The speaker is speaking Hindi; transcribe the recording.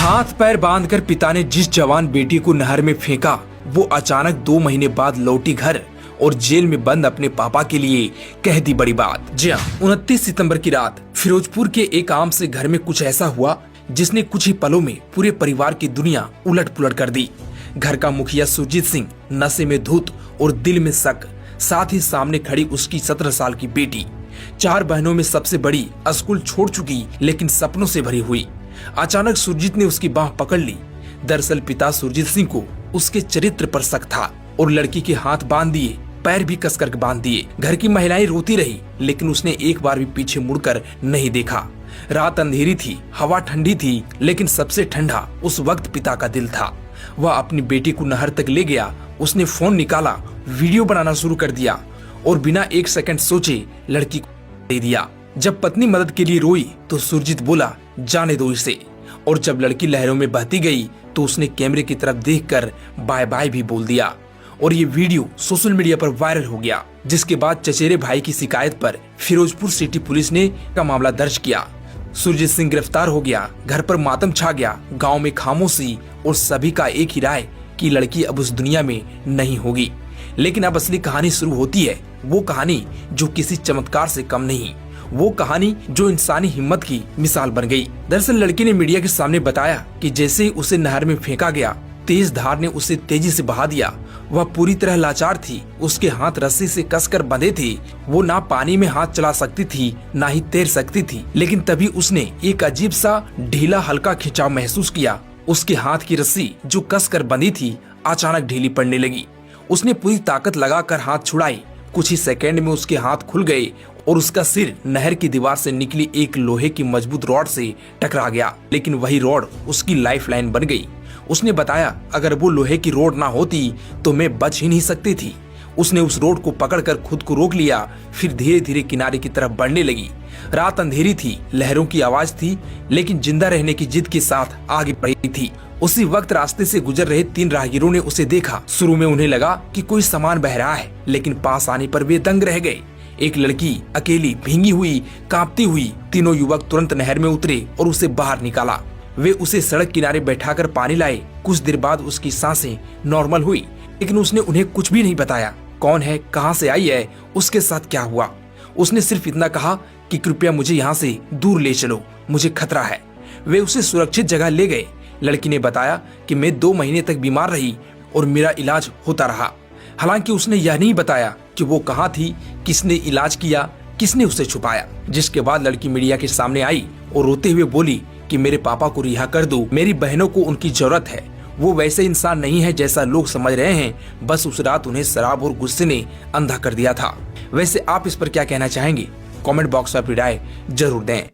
हाथ पैर बांधकर पिता ने जिस जवान बेटी को नहर में फेंका, वो अचानक 2 महीने बाद लौटी घर और जेल में बंद अपने पापा के लिए कह दी बड़ी बात। जी हाँ, 29 सितंबर की रात फिरोजपुर के एक आम से घर में कुछ ऐसा हुआ जिसने कुछ ही पलों में पूरे परिवार की दुनिया उलट पुलट कर दी। घर का मुखिया सुरजीत सिंह नशे में धुत और दिल में शक, साथ ही सामने खड़ी उसकी 17 साल की बेटी। 4 बहनों में सबसे बड़ी स्कूल छोड़ चुकी लेकिन सपनों से भरी हुई। अचानक सुरजीत ने उसकी बाह पकड़ ली। दरअसल पिता सुरजीत सिंह को उसके चरित्र पर शक था और लड़की के हाथ बांध दिए, पैर भी कसकर बांध दिए। घर की महिलाएं रोती रही लेकिन उसने एक बार भी पीछे मुड़कर नहीं देखा। रात अंधेरी थी, हवा ठंडी थी, लेकिन सबसे ठंडा उस वक्त पिता का दिल था। वह अपनी बेटी को नहर तक ले गया। उसने फोन निकाला, वीडियो बनाना शुरू कर दिया और बिना 1 सेकंड सोचे लड़की को दे दिया। जब पत्नी मदद के लिए रोई तो सुरजीत बोला, जाने दो इसे। और जब लड़की लहरों में बहती गई तो उसने कैमरे की तरफ देखकर बाय बाय भी बोल दिया और ये वीडियो सोशल मीडिया पर वायरल हो गया। जिसके बाद चचेरे भाई की शिकायत पर फिरोजपुर सिटी पुलिस ने का मामला दर्ज किया। सुरजीत सिंह गिरफ्तार हो गया। घर पर मातम छा गया। गांव में खामोशी और सभी का एक ही राय कि लड़की अब उस दुनिया में नहीं होगी। लेकिन अब असली कहानी शुरू होती है, वो कहानी जो किसी चमत्कार से कम नहीं, वो कहानी जो इंसानी हिम्मत की मिसाल बन गई। दरअसल लड़की ने मीडिया के सामने बताया कि जैसे ही उसे नहर में फेंका गया, तेज धार ने उसे तेजी से बहा दिया। वह पूरी तरह लाचार थी। उसके हाथ रस्सी से कसकर बंधे थे। वो ना पानी में हाथ चला सकती थी, ना ही तैर सकती थी। लेकिन तभी उसने एक अजीब सा ढीला हल्का खिंचाव महसूस किया। उसके हाथ की रस्सी जो कसकर बंधी थी अचानक ढीली पड़ने लगी। उसने पूरी ताकत लगाकर हाथ छुड़ाई। कुछ ही सेकंड में उसके हाथ खुल गए और उसका सिर नहर की दीवार से निकली एक लोहे की मजबूत रॉड से टकरा गया। लेकिन वही रॉड उसकी लाइफलाइन बन गई। उसने बताया, अगर वो लोहे की रॉड ना होती तो मैं बच ही नहीं सकती थी। उसने उस रॉड को पकड़कर खुद को रोक लिया, फिर धीरे धीरे किनारे की तरफ बढ़ने लगी। रात अंधेरी थी, लहरों की आवाज थी, लेकिन जिंदा रहने की जिद के साथ आगे बढ़ी थी। उसी वक्त रास्ते से गुजर रहे 3 राहगीरों ने उसे देखा। शुरू में उन्हें लगा कि कोई सामान बह रहा है, लेकिन पास आने पर वे दंग रह गए। एक लड़की अकेली, भींगी हुई, कांपती हुई। तीनों युवक तुरंत नहर में उतरे और उसे बाहर निकाला। वे उसे सड़क किनारे बैठाकर पानी लाए। कुछ देर बाद उसकी सांसें नॉर्मल हुई, लेकिन उसने उन्हें कुछ भी नहीं बताया। कौन है, कहां से आई है, उसके साथ क्या हुआ। उसने सिर्फ इतना कहा कि कृपया मुझे यहाँ से दूर ले चलो, मुझे खतरा है। वे उसे सुरक्षित जगह ले गए। लड़की ने बताया कि मैं 2 महीने तक बीमार रही और मेरा इलाज होता रहा। हालांकि उसने यह नहीं बताया कि वो कहाँ थी, किसने इलाज किया, किसने उसे छुपाया। जिसके बाद लड़की मीडिया के सामने आई और रोते हुए बोली कि मेरे पापा को रिहा कर दो, मेरी बहनों को उनकी जरूरत है। वो वैसे इंसान नहीं है जैसा लोग समझ रहे हैं, बस उस रात उन्हें शराब और गुस्से ने अंधा कर दिया था। वैसे आप इस पर क्या कहना चाहेंगे? कमेंट बॉक्स में अपनी राय जरूर दें।